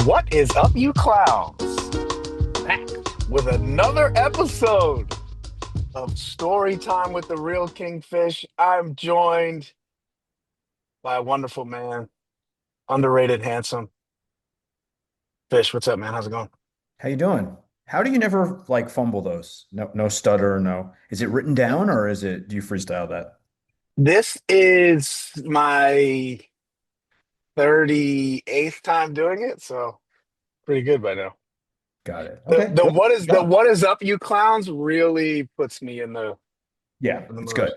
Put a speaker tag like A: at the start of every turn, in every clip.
A: What is up, you clowns? Back with another episode of Story Time with the Real Kingfish. I'm joined by a wonderful man, underrated, handsome Fish. What's up, man? How's it going?
B: How you doing? How do you never like fumble those? No stutter, no. Is it written down or do you freestyle that?
A: This is my 38th time doing it, so pretty good by now.
B: Got it.
A: The
B: Okay,
A: the
B: good.
A: what is the
B: Job.
A: what is up, you clowns really puts me
B: Yeah,
A: in the
B: it's
A: mood.
B: good.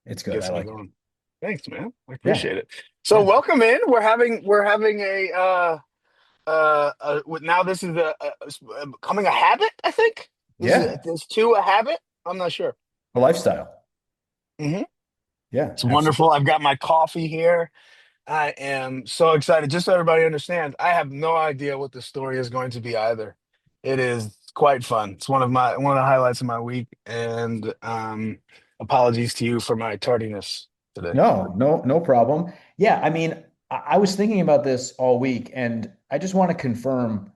B: It's good. I
A: Gets me
B: like it.
A: going. Thanks, man. I
B: Yeah,
A: appreciate it. So
B: yeah.
A: welcome in. We're having now this is becoming a habit, I think.
B: Yeah.
A: This two a habit. I'm not sure.
B: A lifestyle.
A: Hmm.
B: Yeah,
A: It's
B: absolutely.
A: wonderful. I've got my coffee here. I am so excited. Just so everybody understands, I have no idea what the story is going to be either. It is quite fun. It's one of the highlights of my week, and apologies to you for my tardiness today.
B: No problem. Yeah, I mean, I was thinking about this all week and I just want to confirm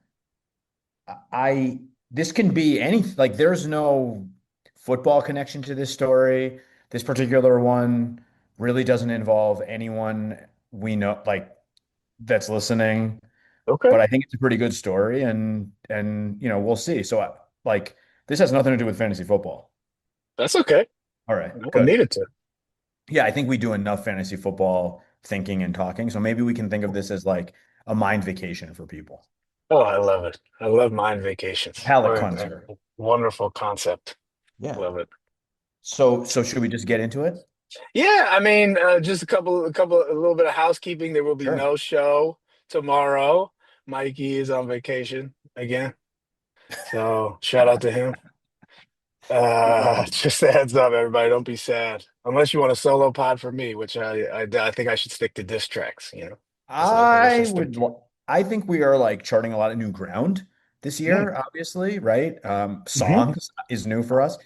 B: I this can be any like there's no football connection to this story. This particular one really doesn't involve anyone we know that's listening,
A: Okay,
B: but I think it's a pretty good story and we'll see. So like this has nothing to do with fantasy football.
A: that's okay.
B: All right,
A: No one
B: good.
A: needed to.
B: Yeah, I think we do enough fantasy football thinking and talking. So maybe we can think of this as like a mind vacation for people.
A: Oh, I love it. I love mind vacations.
B: Palate
A: What
B: cleanser.
A: a wonderful concept.
B: Yeah.
A: Love it.
B: So should we just get into it?
A: Yeah, I mean, just a little bit of housekeeping. There will be
B: Sure.
A: no show tomorrow. Mikey is on vacation again, so shout out to him. Just a heads up, everybody. Don't be sad unless you want a solo pod for me, which I think I should stick to diss tracks. That's what I think I should stick to.
B: I think we are like charting a lot of new ground this
A: Mm.
B: year, obviously, right?
A: Hmm.
B: Songs is new for us.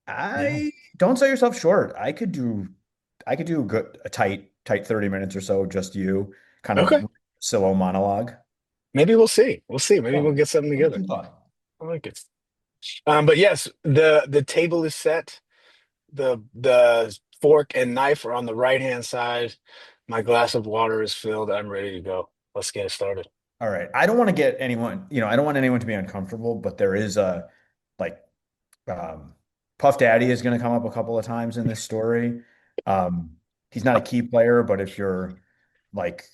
A: Yeah.
B: I don't sell yourself short. I could do a tight 30 minutes or so, just you kind
A: Okay.
B: of solo monologue.
A: Maybe we'll see. We'll see. Maybe
B: Yeah.
A: we'll get something
B: Give it
A: together.
B: some thought.
A: I like it. But yes, the table is set. The fork and knife are on the right hand side. My glass of water is filled. I'm ready to go. Let's get it started.
B: All right. I don't want to get anyone, I don't want anyone to be uncomfortable, but there is a like um Puff Daddy is going to come up a couple of times in this story. Um he's not a key player, but if you're like,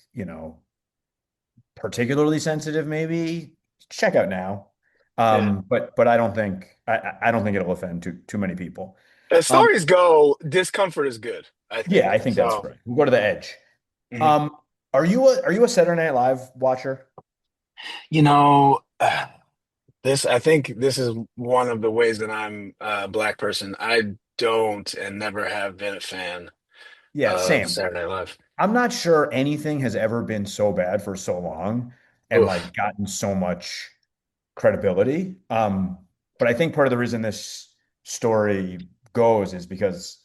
B: particularly sensitive maybe check out now.
A: Yeah.
B: But I don't think it'll offend too many people.
A: As
B: Um
A: stories go, discomfort is good, I
B: yeah, I
A: think.
B: think that's
A: So,
B: right. We'll go to the edge.
A: mhm.
B: Um are you a Saturday Night Live watcher?
A: you know, this I think this is one of the ways that I'm a black person. I don't and never have been a fan
B: Yeah,
A: of
B: same.
A: Saturday Night Live.
B: I'm not sure anything has ever been so bad for so long and like
A: Oof.
B: gotten so much credibility. But I think part of the reason this story goes is because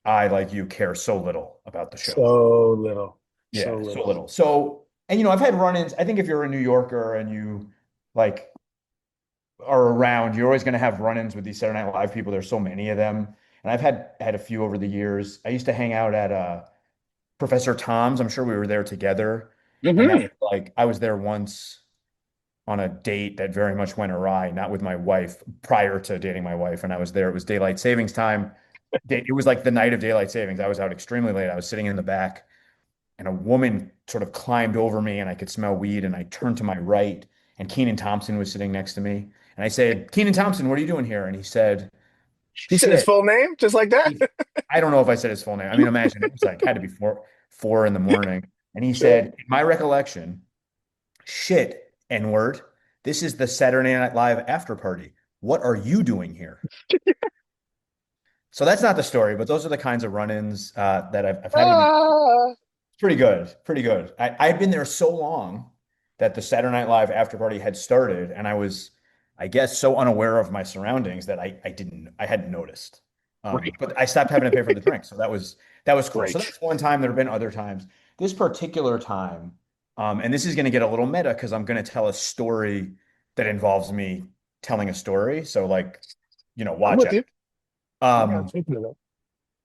B: I, like you, care so little about the show.
A: So little. So
B: Yeah, so
A: little.
B: little. So, and I've had run-ins. I think if you're a New Yorker and you like are around, you're always going to have run-ins with these Saturday Night Live people. There's so many of them. And I've had a few over the years. I used to hang out at Professor Tom's. I'm sure we were there together. And that
A: Hmm.
B: was like, I was there once on a date that very much went awry, not with my wife, prior to dating my wife. And I was there. It was daylight savings time. It was like the night of daylight savings. I was out extremely late. I was sitting in the back, and a woman sort of climbed over me, and I could smell weed. And I turned to my right, and Keenan Thompson was sitting next to me. And I said, Keenan Thompson, what are you doing here? And he said,
A: He said his
B: shit.
A: full name just like that.
B: I don't know if I said his full name. I mean, imagine it was like had to be four in the morning. And he
A: Sure.
B: said, in my recollection, shit, N word. This is the Saturday Night Live after party. What are you doing here? So that's not the story, but those are the kinds of run-ins that I've had with these.
A: Ah.
B: Pretty good, pretty good. I had been there so long that the Saturday Night Live after party had started, and I was, I guess, so unaware of my surroundings that I hadn't noticed.
A: Great.
B: But I stopped having to pay for the drink, so that was cool. So
A: Great.
B: that's one time. There have been other times. This particular time, And this is going to get a little meta because I'm going to tell a story that involves me telling a story. So like,
A: I'm
B: watch
A: with
B: out.
A: you. Yeah,
B: Um,
A: taking it up.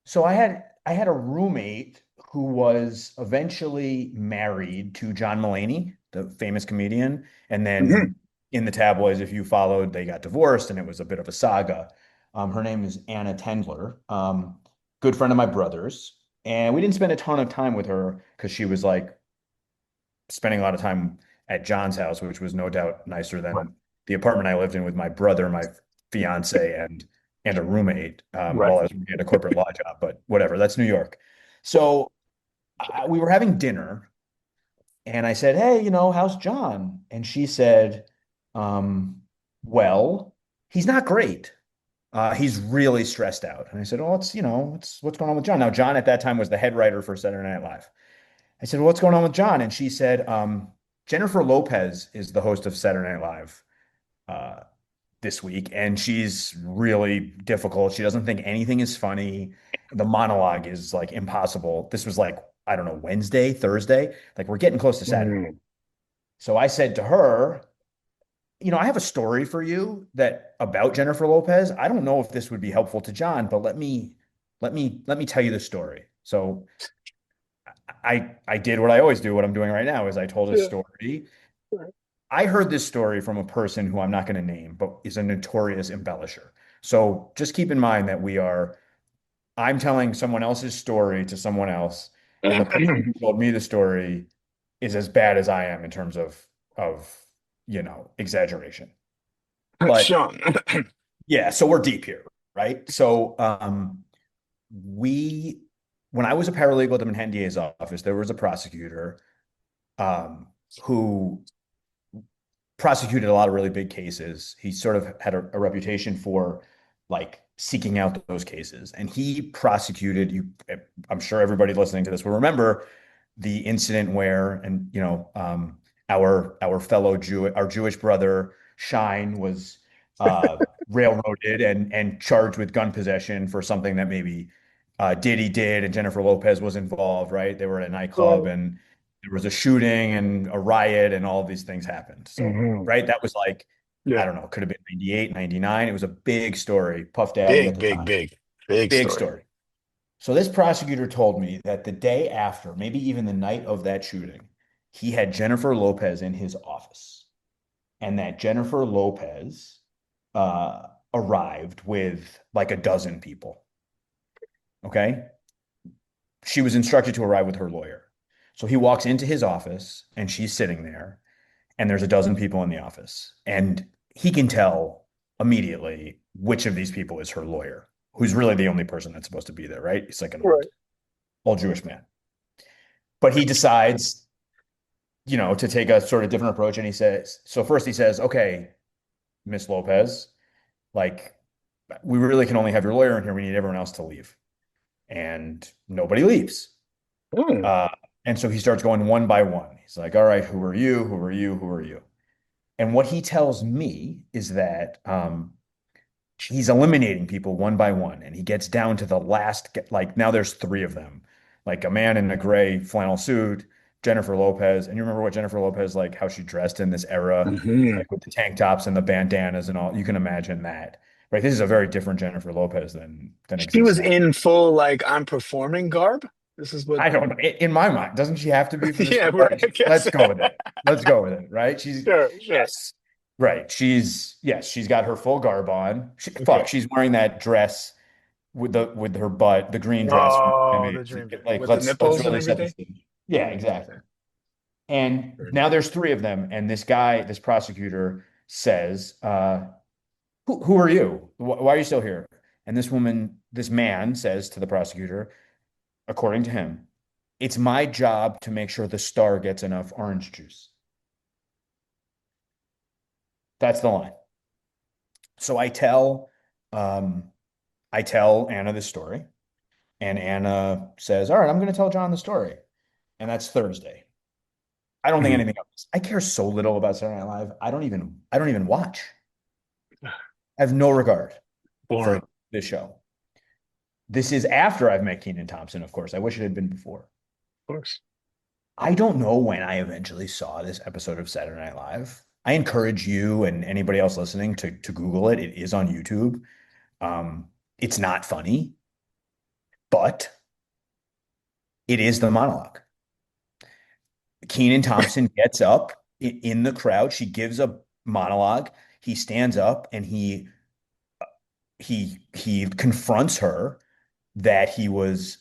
B: so I had a roommate who was eventually married to John Mulaney, the famous comedian, and
A: Hmm.
B: then in the tabloids, if you followed, they got divorced, and it was a bit of a saga. Her name is Anna Tendler, good friend of my brother's, and we didn't spend a ton of time with her because she was like spending a lot of time at John's house, which was no doubt nicer
A: Right.
B: than the apartment I lived in with my brother, my fiance, and a roommate
A: Right.
B: while I was working at a corporate law job. But whatever, that's New York. So we were having dinner, and I said, "Hey, how's John?" And she said, um, "Well, he's not great. He's really stressed out." And I said, "Oh, what's going on with John?" Now, John at that time was the head writer for Saturday Night Live. I said, well, "What's going on with John?" And she said, Jennifer Lopez is the host of Saturday Night Live uh, this week, and she's really difficult. She doesn't think anything is funny. The monologue is like impossible. This was like, I don't know, Wednesday, Thursday. Like we're getting close to Saturday.
A: Mm.
B: So I said to her, I have a story for you that about Jennifer Lopez. I don't know if this would be helpful to John, but let me tell you the story. So I did what I always do, what I'm doing right now is I told a
A: Yeah.
B: story.
A: Right.
B: I heard this story from a person who I'm not going to name, but is a notorious embellisher. So just keep in mind that I'm telling someone else's story to someone else, and the person who told me the story is as bad as I am in terms of exaggeration. But
A: Sean.
B: yeah, so we're deep here, right? So we when I was a paralegal at the Manhattan DA's office, there was a prosecutor who prosecuted a lot of really big cases. He sort of had a reputation for like seeking out those cases. And he prosecuted you. I'm sure everybody listening to this will remember the incident where, and our fellow our Jewish brother Shine was railroaded and charged with gun possession for something that maybe Diddy did, and Jennifer Lopez was involved. Right? They were at a nightclub,
A: Right.
B: and there was a shooting and a riot, and all of these things happened. So,
A: Hmm.
B: right, that was like, I
A: Yeah.
B: don't know, could have been 98, 99. It was a big story. Puff Daddy at
A: Big,
B: the
A: big,
B: time,
A: big, big
B: big
A: story.
B: story. So this prosecutor told me that the day after, maybe even the night of that shooting, he had Jennifer Lopez in his office, and that Jennifer Lopez arrived with like a dozen people. Okay. She was instructed to arrive with her lawyer. So he walks into his office and she's sitting there, and there's a dozen people in the office. And he can tell immediately which of these people is her lawyer, who's really the only person that's supposed to be there, right? He's like an old,
A: Right.
B: old Jewish man. But he decides, to take a sort of different approach. And he says, so first he says, okay, Miss Lopez, like, we really can only have your lawyer in here. We need everyone else to leave. And nobody leaves.
A: Mm.
B: Uh, and so he starts going one by one. He's like, all right, who are you? Who are you? Who are you? And what he tells me is that he's eliminating people one by one, and he gets down to the last. Like now, there's three of them, like a man in a gray flannel suit, Jennifer Lopez, and you remember what Jennifer Lopez like how she dressed in this era,
A: Hmm.
B: like with the tank tops and the bandanas and all. You can imagine that, right? This is a very different Jennifer Lopez than
A: She
B: exists
A: was
B: now.
A: in full, like, I'm performing garb. This is what,
B: I don't know. In my mind, doesn't she have to be for this
A: yeah,
B: part?
A: right. I guess.
B: Let's go with it. Let's go with it, right?
A: Sure, sure.
B: Yes, right. Yes, she's got her full garb on.
A: Okay.
B: She's wearing that dress with her butt, the green dress from
A: Oh,
B: Miami.
A: the dream dress
B: Like
A: with the
B: let's
A: nipples and
B: really set the
A: everything.
B: stage. Yeah,
A: Yeah.
B: exactly. And
A: Very
B: now
A: nice.
B: there's three of them, and this prosecutor says, who are you? Why are you still here?" And this man says to the prosecutor, according to him, "It's my job to make sure the star gets enough orange juice." That's the line. So um, I tell Anna this story, and Anna says, "All right, I'm going to tell John the story," and that's Thursday. I don't think
A: Mhm.
B: anything else. I care so little about Saturday Night Live. I don't even watch. I have no regard
A: Boring,
B: for
A: of
B: this show. This is after I've met Keenan Thompson, of course. I wish it had been before.
A: course.
B: I don't know when I eventually saw this episode of Saturday Night Live. I encourage you and anybody else listening to Google it. It is on YouTube. It's not funny, but it is the monologue. Kenan Thompson gets up in the crowd. She gives a monologue. He stands up and he confronts her that he was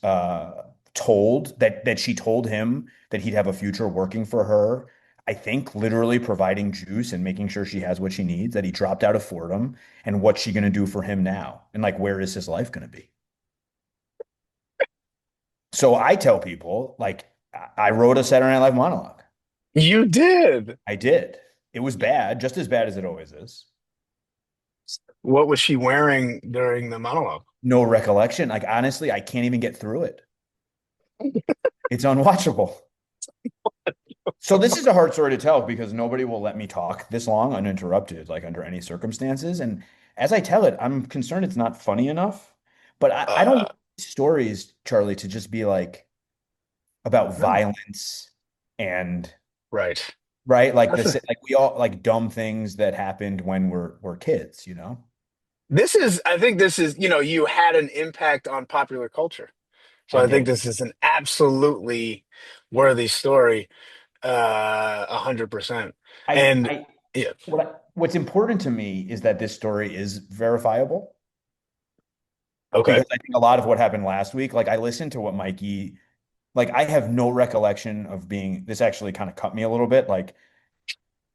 B: told that she told him that he'd have a future working for her. I think literally providing juice and making sure she has what she needs, that he dropped out of Fordham, and what's she going to do for him now? And like, where is his life going to be? So I tell people, like, I wrote a Saturday Night Live monologue.
A: You did.
B: I did. It was bad, just as bad as it always is.
A: What was she wearing during the monologue?
B: No recollection. Like, honestly, I can't even get through it. It's unwatchable. So this is a hard story to tell because nobody will let me talk this long uninterrupted, like under any circumstances. And as I tell it, I'm concerned it's not funny enough. But I don't
A: Uh,
B: want stories, Charlie, to just be like about
A: no.
B: violence and
A: Right.
B: right, like
A: That's
B: this,
A: a,
B: like we all like dumb things that happened when we're kids, you know?
A: this is, I think this is, you had an impact on popular culture. So
B: I
A: I think
B: did.
A: this is an absolutely worthy story, 100%.
B: I
A: And
B: I
A: yeah,
B: what's important to me is that this story is verifiable
A: okay.
B: because I think a lot of what happened last week, like I listened to what Mikey, like I have no recollection of being, this actually kind of cut me a little bit. Like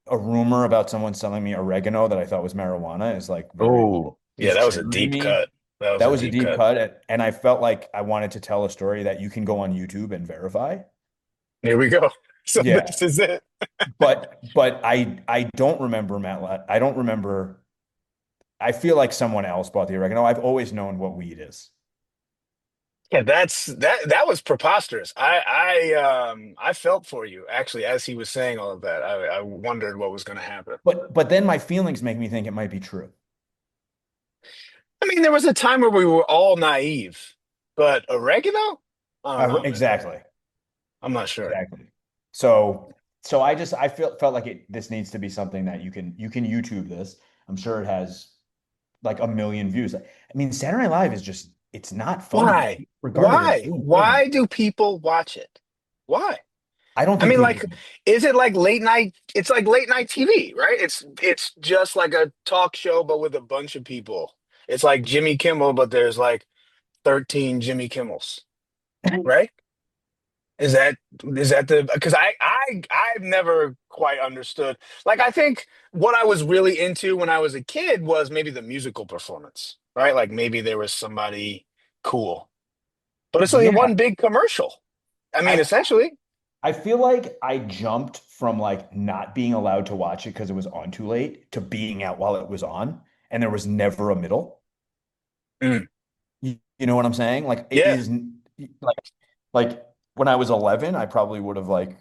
B: a rumor about someone selling me oregano that I thought was marijuana is like very,
A: Oh, yeah,
B: is
A: that was a
B: triggering
A: deep
B: me.
A: cut. That was
B: That
A: a
B: was a
A: deep
B: deep
A: cut.
B: cut. And I felt like I wanted to tell a story that you can go on YouTube and verify.
A: Here we go. So
B: Yeah.
A: this is it.
B: But I don't remember I don't remember. I feel like someone else bought the oregano. I've always known what weed is.
A: Yeah, that was preposterous. I felt for you actually as he was saying all of that. I wondered what was going to happen.
B: But then my feelings make me think it might be true.
A: I mean, there was a time where we were all naive, but oregano? I don't know, man.
B: Exactly.
A: I'm not sure.
B: Exactly. So I felt like this needs to be something that you can YouTube this. I'm sure it has like a million views. I mean, Saturday Night Live is just it's not funny.
A: Why?
B: Regarded as
A: Why?
B: so important.
A: Why do people watch it? Why?
B: I don't
A: I
B: think
A: mean,
B: people
A: like, is it like late night? It's like late night TV, right? It's just like a talk show, but with a bunch of people. It's like Jimmy Kimmel, but there's like 13 Jimmy Kimmels, right? Is that the because I've never quite understood. Like I think what I was really into when I was a kid was maybe the musical performance, right? Like maybe there was somebody cool. But it's like
B: yeah.
A: one big commercial. I mean,
B: I
A: essentially.
B: I feel like I jumped from like not being allowed to watch it because it was on too late to being out while it was on, and there was never a middle.
A: Mm,
B: You know what I'm saying? Like it
A: yeah.
B: is like like when I was 11, I probably would have like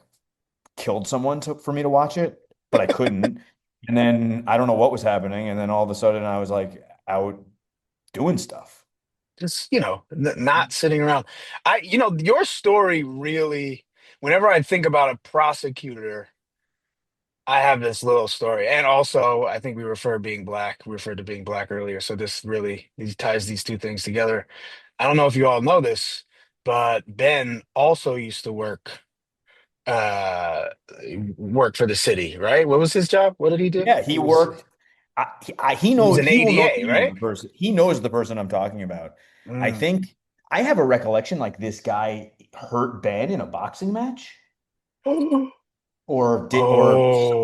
B: killed someone for me to watch it, but I couldn't. And then I don't know what was happening, and then all of a sudden I was like out doing stuff.
A: Just, not sitting around. Your story really, whenever I think about a prosecutor, I have this little story. And also, I think we referred to being black earlier. So this really these ties these two things together. I don't know if you all know this, but Ben also used to uh work for the city, right? What was his job? What did he do?
B: Yeah, he worked.
A: He was an
B: He will know
A: ADA,
B: the name of
A: right?
B: the person. He knows the person I'm talking about. I
A: Mm.
B: think I have a recollection like this guy hurt Ben in a boxing match or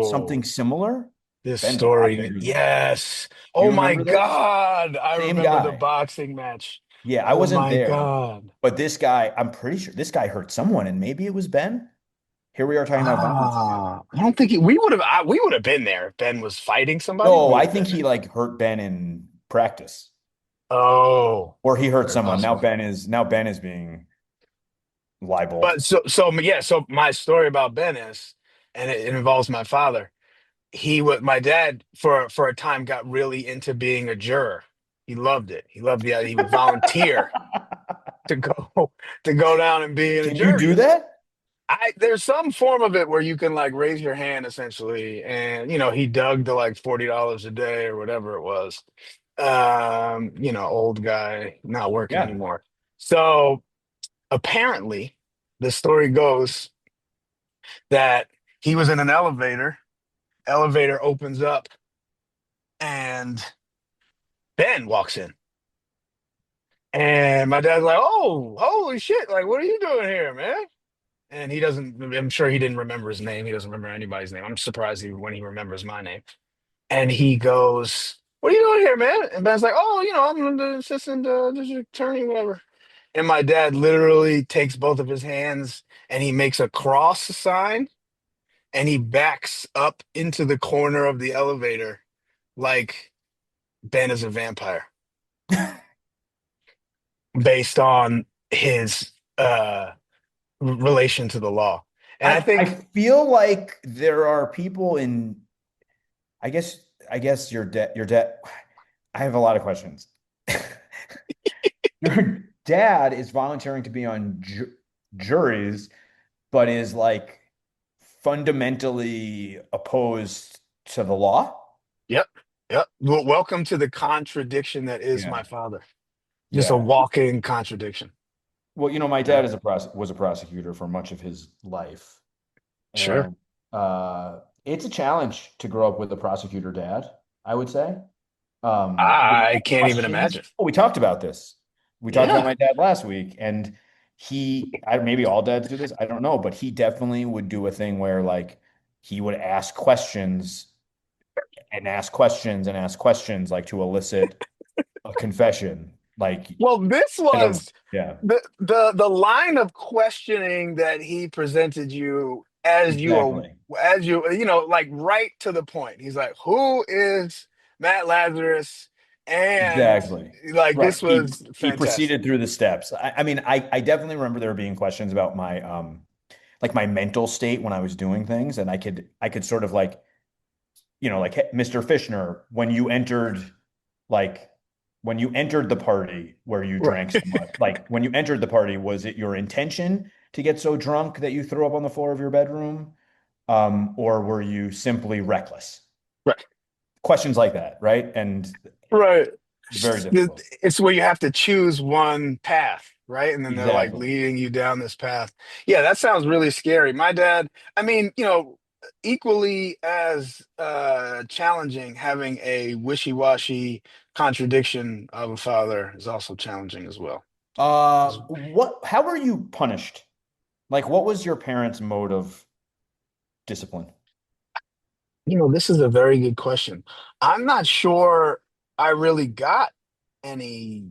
B: something
A: Oh,
B: similar.
A: this
B: Ben's a lot
A: story.
B: bigger than that.
A: Yes.
B: Do
A: Oh
B: you
A: my
B: remember this?
A: God. I
B: Same
A: remember the
B: guy.
A: boxing match.
B: Yeah, I
A: Oh
B: wasn't
A: my
B: there,
A: God.
B: but this guy, I'm pretty sure this guy hurt someone, and maybe it was Ben. Here we are talking about violence again.
A: I don't think we would have been there if Ben was fighting somebody. We
B: No,
A: would
B: I
A: have
B: think
A: been
B: he
A: there.
B: like hurt Ben in practice,
A: Oh,
B: or he hurt
A: very
B: someone.
A: possible.
B: Now Ben is being libeled.
A: But so my story about Ben is, and it involves my father. My dad for a time got really into being a juror. He loved it. He loved he would volunteer to go to go down and be in a
B: Can you do
A: jury.
B: that?
A: There's some form of it where you can like raise your hand essentially, and he dug to like $40 a day or whatever it was. Old guy not working
B: Yeah.
A: anymore. So apparently, the story goes that he was in an elevator opens up, and Ben walks in. And my dad's like, "Oh, holy shit! Like, what are you doing here, man?" And he doesn't. I'm sure he didn't remember his name. He doesn't remember anybody's name. I'm surprised when he remembers my name. And he goes, "What are you doing here, man?" And Ben's like, "Oh, I'm the assistant district attorney, whatever." And my dad literally takes both of his hands and he makes a cross sign and he backs up into the corner of the elevator like Ben is a vampire based on his relation to the law. And I
B: I
A: think,
B: feel like there are people in, I guess, I guess your dad, I have a lot of questions. Your dad is volunteering to be on juries, but is like fundamentally opposed to the law.
A: yep, yep. Well, welcome to the contradiction that is
B: Yeah.
A: my father. Just a
B: Yeah.
A: walking contradiction.
B: Well, my
A: Yeah,
B: dad is was a prosecutor for much of his life.
A: sure.
B: And it's a challenge to grow up with a prosecutor dad, I would say. With
A: I can't even
B: questions.
A: imagine.
B: Oh, we talked about this. We talked about
A: Yeah.
B: my dad last week, and maybe all dads do this. I don't know, but he definitely would do a thing where like he would ask questions and ask questions and ask questions like to elicit a confession. Like,
A: Well, this
B: I don't,
A: was
B: yeah,
A: the line of questioning that he presented you as
B: exactly.
A: like right to the point. He's like, "Who is Matt Lazarus?" And
B: Exactly.
A: like
B: Right.
A: this was
B: He
A: fantastic.
B: proceeded through the steps. I mean, I definitely remember there being questions about my like my mental state when I was doing things, and I could sort of like, like, "Hey, Mr. Fishner, like when you entered the party where you
A: Right.
B: drank so much, like when you entered the party, was it your intention to get so drunk that you threw up on the floor of your bedroom? Or were you simply reckless?"
A: Right.
B: Questions like that, right? And
A: Right.
B: very difficult.
A: It's where you have to choose one path, right? And then they're like
B: Exactly.
A: leading you down this path. Yeah, that sounds really scary. My dad, I mean, equally as challenging, having a wishy-washy contradiction of a father is also challenging as well.
B: How were you punished? Like, what was your parents' mode of discipline?
A: This is a very good question. I'm not sure I really got any,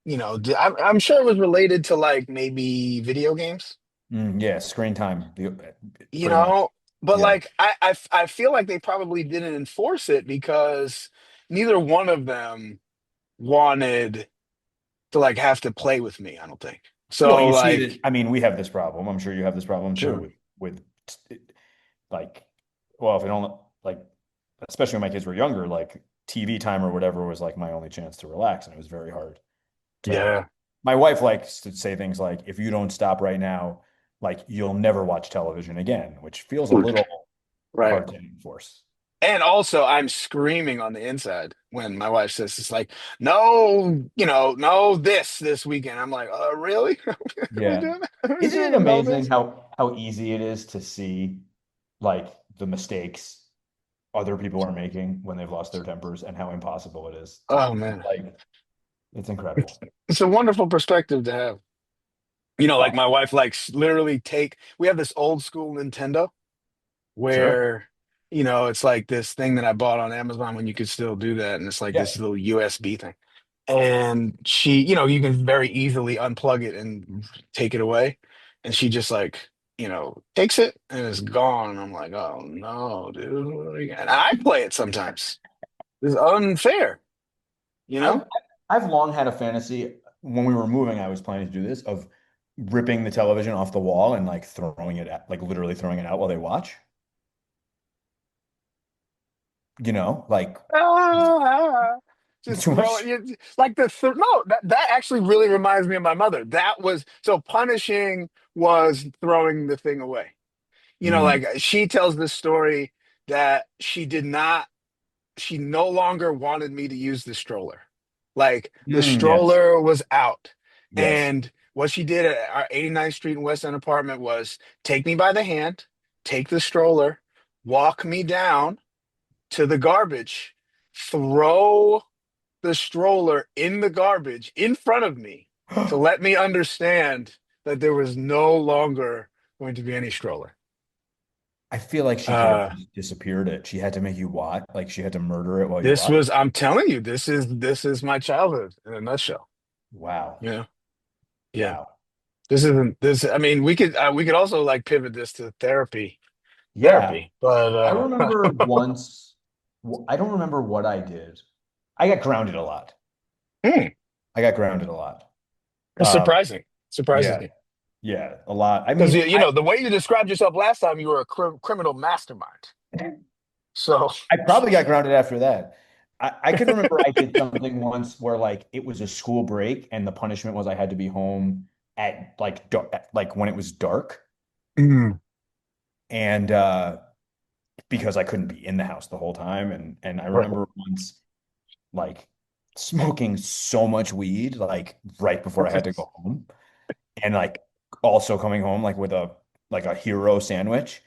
A: I'm sure it was related to like maybe video games.
B: Yeah, screen time,
A: you
B: pretty much.
A: know but
B: Yeah.
A: like I feel like they probably didn't enforce it because neither one of them wanted to like have to play with me, I don't think
B: Well,
A: so,
B: you see
A: like.
B: that. I mean, we have this problem. I'm sure you have this problem too
A: Sure.
B: with like, well, if it only like, especially when my kids were younger, like TV time or whatever was like my only chance to relax, and it was very hard to.
A: Yeah.
B: My wife likes to say things like, "If you don't stop right now, like you'll never watch television again," which feels a little
A: Right.
B: hard to enforce.
A: And also I'm screaming on the inside when my wife says it's like, "No, no, this weekend." I'm like, really? Are we
B: Yeah.
A: doing that? Are we
B: Isn't it
A: doing all
B: amazing
A: this?
B: how easy it is to see like the mistakes other people are making when they've lost their tempers and how impossible it is to
A: Oh man,
B: like it's
A: it's,
B: incredible.
A: it's a wonderful perspective to have. Like
B: Well,
A: my wife likes literally take, we have this old school Nintendo
B: sure.
A: where, it's like this thing that I bought on Amazon when you could still do that. And it's like
B: Yeah.
A: this little USB thing. And she, you can very easily unplug it and take it away. And she just like, takes it and it's gone. And I'm like, "Oh no, dude." And I play it sometimes. It's unfair, you
B: I've
A: know?
B: I've long had a fantasy when we were moving, I was planning to do this of ripping the television off the wall and like throwing it at like literally throwing it out while they watch. Like
A: Ah, just
B: too
A: throw it.
B: much.
A: Like no, that actually really reminds me of my mother. That was so punishing was throwing the thing away.
B: Mm.
A: Like she tells this story that she no longer wanted me to use the stroller. Like the
B: Yes.
A: stroller was out.
B: Yes.
A: And what she did at our 89th Street and West End apartment was take me by the hand, take the stroller, walk me down to the garbage, throw the stroller in the garbage in front of me to let me understand that there was no longer going to be any stroller.
B: I feel like she could have
A: Uh,
B: just disappeared it. She had to make you watch, like she had to murder it while you
A: this
B: watched.
A: was, I'm telling you, this is my childhood in a nutshell.
B: Wow.
A: Yeah. Yeah.
B: Wow.
A: This isn't this. I mean, we could also like pivot this to
B: Yeah.
A: therapy, but
B: I remember once, I don't remember what I did. I got grounded a lot.
A: hmm,
B: I got grounded a lot.
A: that's
B: Um,
A: surprising. Surprises
B: yeah,
A: me
B: yeah, a lot. I
A: because
B: mean,
A: the way you described yourself last time, you were a criminal mastermind. So,
B: I probably got grounded after that. I can remember I did something once where like it was a school break and the punishment was I had to be home at like like when it was dark
A: mm,
B: and because I couldn't be in the house the whole time and I
A: right.
B: remember once like smoking so much weed like right before I had to go home and like also coming home like with a hero sandwich.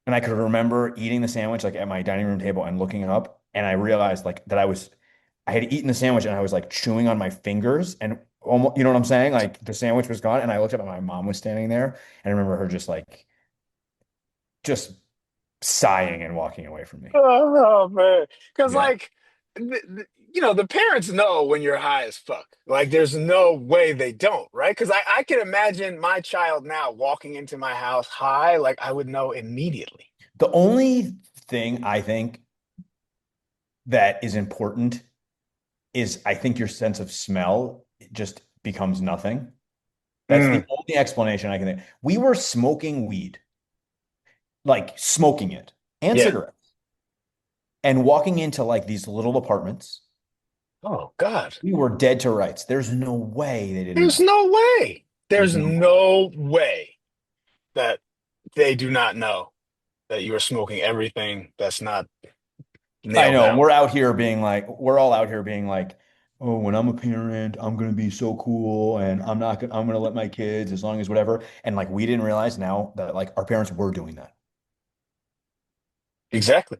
B: And I could remember eating the sandwich like at my dining room table and looking up, and I realized like that I had eaten the sandwich and I was like chewing on my fingers and almost, you know what I'm saying? Like the sandwich was gone, and I looked up and my mom was standing there, and I remember her just sighing and walking away from me.
A: Oh man, because
B: Yeah.
A: like, the parents know when you're high as fuck. Like, there's no way they don't, right? Because I can imagine my child now walking into my house high, like I would know immediately.
B: The only thing I think that is important is I think your sense of smell just becomes nothing. That's the
A: Mm,
B: only explanation I can think. We were smoking weed, like smoking it and
A: yeah.
B: cigarettes and walking into like these little apartments.
A: Oh God.
B: We were dead to rights. There's no way they didn't
A: There's
B: know.
A: no way.
B: There's
A: There's
B: no way.
A: no way that they do not know that you are smoking everything that's not
B: I
A: nailed
B: know.
A: down.
B: We're all out here being like, oh, when I'm a parent, I'm gonna be so cool and I'm gonna let my kids as long as whatever. And like we didn't realize now that like our parents were doing that.
A: Exactly.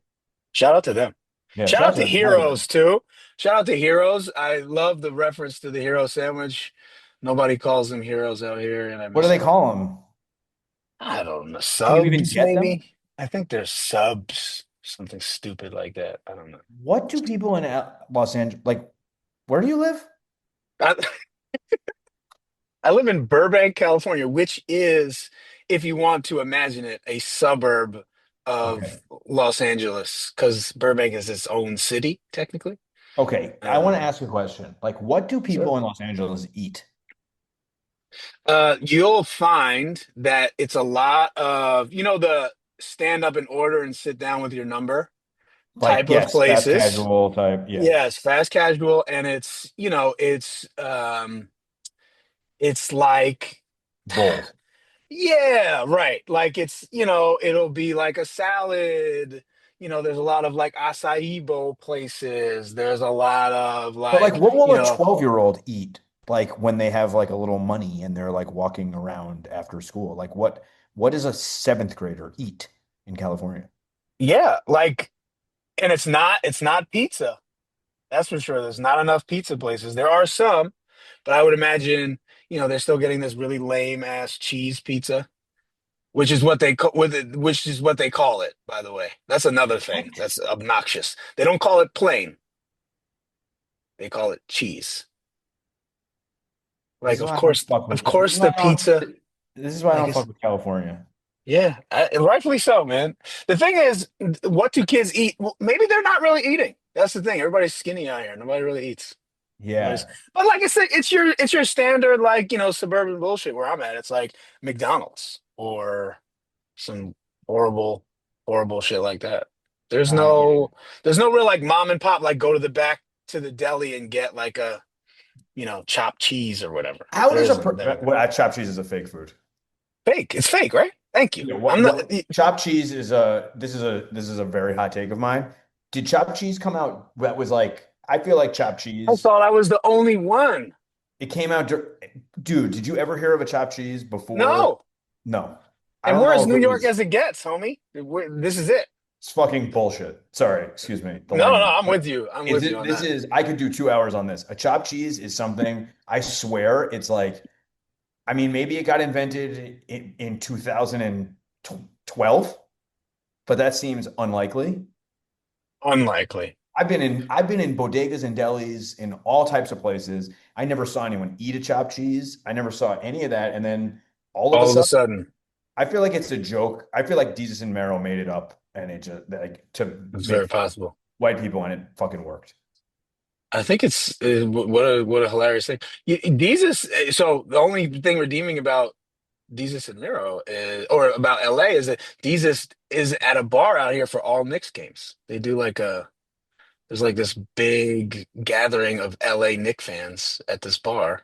A: Shout out to them.
B: Yeah,
A: Shout
B: shout
A: out
B: out
A: to
B: to all of
A: Heroes
B: them.
A: too. Shout out to Heroes. I love the reference to the hero sandwich. Nobody calls them heroes out here, and I
B: What do
A: miss
B: they
A: them.
B: call them?
A: I don't know.
B: Can you even
A: Subs,
B: get them?
A: maybe? I think they're subs. Something stupid like that. I don't know.
B: What do people in Los Angeles like? Where do you live?
A: I, I live in Burbank, California, which is, if you want to imagine it, a suburb
B: Okay.
A: of Los Angeles, because Burbank is its own city, technically.
B: Okay, I want to
A: Um,
B: ask a question. Like, what do
A: so
B: people in Los Angeles eat?
A: you'll find that it's a lot of, the stand up and order and sit down with your number
B: Like,
A: type of
B: yes, fast
A: places.
B: casual type. Yeah,
A: Yes, fast casual, and it's like,
B: bowls.
A: yeah, right. Like it'll be like a salad. There's a lot of like acai bowl places. There's a lot of
B: But like,
A: like,
B: what will a 12-year-old eat? Like when they have like a little money and they're like walking around after school. Like, what does a seventh grader eat in California?
A: yeah, like, and it's not pizza. That's for sure. There's not enough pizza places. There are some, but I would imagine, they're still getting this really lame ass cheese pizza, which is what they call it, by the way. That's another thing
B: What?
A: that's obnoxious. They don't call it plain. They call it cheese.
B: This
A: Like,
B: is why I don't fuck
A: of
B: with. This is
A: course
B: why
A: the
B: I don't.
A: pizza,
B: This is why I
A: like
B: don't fuck
A: it's
B: with California.
A: yeah, rightfully so, man. The thing is, what do kids eat? Well, maybe they're not really eating. That's the thing. Everybody's skinny out here. Nobody really eats. Nobody's,
B: Yeah.
A: but like I said, it's your standard like suburban bullshit where I'm at. It's like McDonald's or some horrible horrible shit like that. There's
B: Yeah.
A: no there's no real like mom and pop like go to the back to the deli and get like a chopped cheese or whatever.
B: How
A: There
B: does
A: isn't there.
B: chopped cheese is a fake food?
A: Fake. It's fake, right? Thank you.
B: Yeah,
A: I'm not.
B: chopped cheese is a very hot take of mine. Did chopped cheese come out that was like I feel like chopped
A: I
B: cheese
A: thought I was the only one.
B: it came out dude, did you ever hear of a chopped cheese before?
A: No.
B: No. I
A: And
B: don't
A: we're
B: know
A: as
B: if
A: New
B: it
A: York
B: was
A: as it gets, homie. This is it.
B: it's fucking bullshit. Sorry, excuse me, the
A: No, no, no.
B: language.
A: I'm
B: But
A: with you. I'm
B: is
A: with you
B: it
A: on
B: this
A: that.
B: is I could do 2 hours on this. A chopped cheese is something I swear it's like I mean maybe it got invented in 2012, but that seems unlikely.
A: Unlikely.
B: I've been in bodegas and delis in all types of places. I never saw anyone eat a chopped cheese. I never saw any of that. And then all of a
A: All of a
B: sudden,
A: sudden,
B: I feel like it's a joke. I feel like Jesus and Mero made it up and it just like to
A: it's
B: make
A: very
B: fun of
A: possible.
B: white people and it fucking worked.
A: I think it's what a hilarious thing. Jesus. So the only thing redeeming about Jesus and Miro is, or about LA is that Jesus is at a bar out here for all Knicks games. They do like a there's like this big gathering of LA Knicks fans at this bar,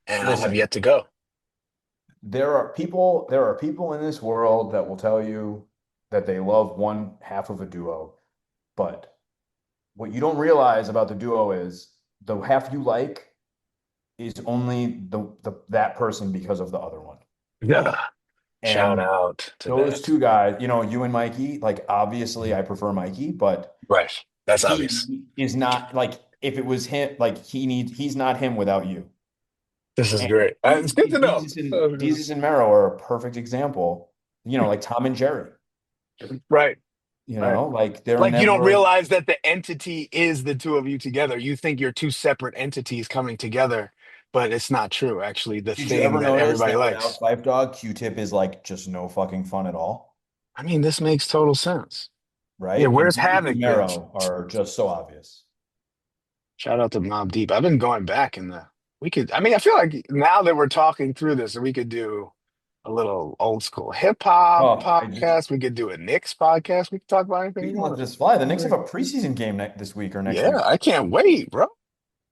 A: and I have
B: Listen,
A: yet to go.
B: there are people in this world that will tell you that they love one half of a duo, but what you don't realize about the duo is the half you like is only the that person because of the other one.
A: Yeah. Shout
B: And
A: out to
B: those
A: that.
B: two guys, you and Mikey, like obviously I prefer Mikey, but
A: Right. That's obvious.
B: he is not like if it was him, like he's not him without you.
A: This is
B: And
A: great. It's good to know.
B: Jesus and Mero are a perfect example, like Tom and Jerry,
A: Right. Right.
B: like they're
A: Like you don't
B: never
A: realize that the entity is the two of you together. You think you're two separate entities coming together, but it's not true. Actually, the
B: did you
A: thing
B: ever
A: that
B: notice
A: everybody
B: that without
A: likes.
B: Five Dog, Q-Tip is like just no fucking fun at all,
A: I mean, this makes total sense. Yeah,
B: right? And
A: where's
B: Jesus and
A: Havoc been?
B: Mero are just so obvious.
A: Shout out to Mob Deep. I've been going back in the we could I mean, I feel like now that we're talking through this, we could do a little old school hip hop
B: Oh,
A: podcast. We could do a Knicks podcast. We could talk about anything
B: we
A: you
B: can let
A: want.
B: this fly. The Knicks have a preseason game this week or next
A: Yeah,
B: week.
A: I can't wait, bro.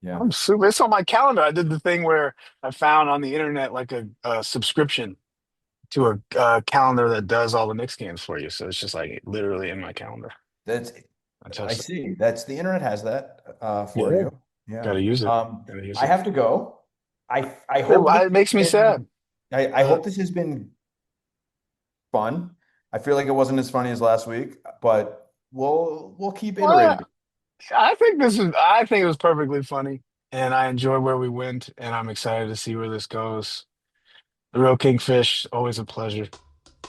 B: Yeah.
A: I'm super. It's on my calendar. I did the thing where I found on the internet like a subscription to a calendar that does all the Knicks games for you. So it's just like literally in my calendar.
B: That's
A: I
B: I
A: touched it.
B: see. That's the internet has that for
A: Yeah,
B: you. Yeah.
A: gotta use it. Gotta use
B: I
A: it.
B: have to go. I hope this
A: It makes me
B: has been
A: sad.
B: I
A: Uh,
B: hope this has been fun. I feel like it wasn't as funny as last week, but we'll keep
A: well,
B: iterating.
A: I think it was perfectly funny, and I enjoy where we went, and I'm excited to see where this goes. The real Kingfish, always a pleasure,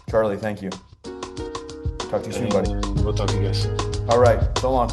B: Charlie, thank you. Talk to you soon, buddy.
A: and we'll talk to you guys soon.
B: All right. So long.